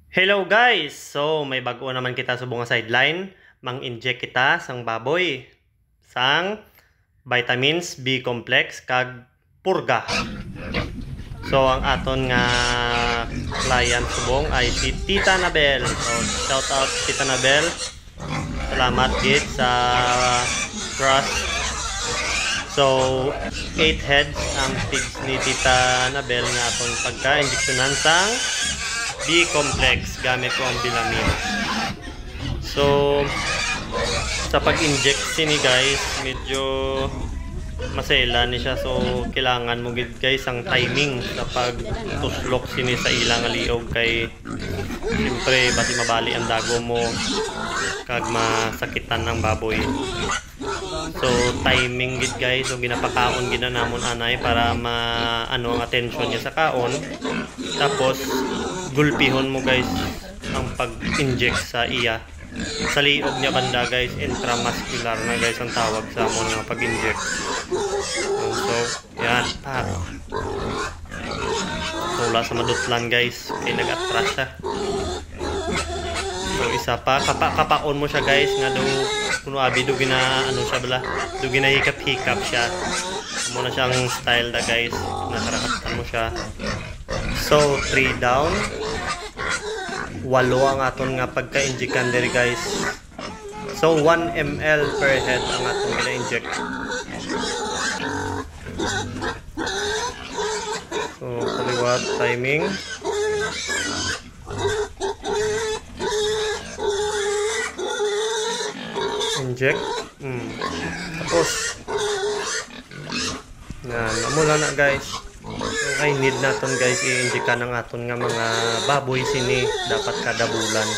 Hello guys! So, may bago naman kita sa bunga sideline. Mang-inject kita sang baboy. Sang vitamins B complex kag purga. So, ang aton nga client subong ay si Tita Nabel. So, shout out Tita Nabel. Salamat gid sa trust. So, 8 heads ang pigs ni Tita Nabel nga atong pagka-injeksyonan sang B-complex gamit ko ang bilamin. So, sa pag-inject ni guys, medyo masela ni siya. So, kailangan mo gid guys ang timing sa pag-tuslok sini sa ilang aliog kay siyempre basi mabali ang dago mo kag masakitan ng baboy. So, timing gid guys. So, ginapakaon gid na namon anay para maano ang attention niya sa kaon. Tapos, gulpihon mo guys ang pag-inject sa iya. Sa liog niya banda guys, intramuscular na guys ang tawag sa mo nga pag-inject. So, yan. So, wala sa madutlan guys. Kaya nag-atras siya. So, isa pa. Kapaon mo siya guys. Nga daw, kuno abi, do gina, ano siya bala. Do gina hikap-hikap siya. Muna siyang style da guys. Nakarakatan mo siya. So, 3 down. 8 ang aton nga pagka-injekan diri guys. So, 1 ml per head ang atong gina-inject. So, kaliwat timing. Inject. Tapos, yan. Namula na guys. So, I need naton guys i-injectan ng aton nga mga baboy sini dapat kada bulan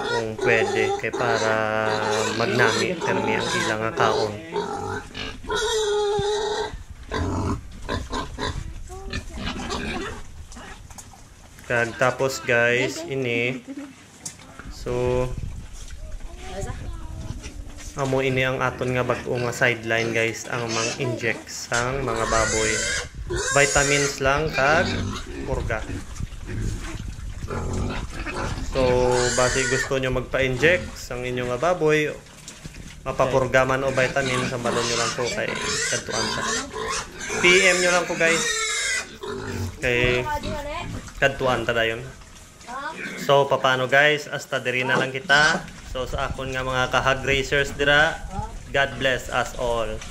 kung pwede kay para magnami termi ang ilang nga kaon. Kag tapos guys ini so amo ini ang aton nga bag-o nga sideline guys ang mang-inject sang mga baboy. Vitamins lang kag purga. So, base gusto nyo magpa-inject sang inyong nga baboy, mapapurga man o vitamins, ang balon nyo lang po kay kadtuan ta. PM nyo lang po guys. Kay kadtuan ta dayon. So, paano guys? Hasta diri na lang kita. So, sa akon nga mga kahag racers dira, God bless us all.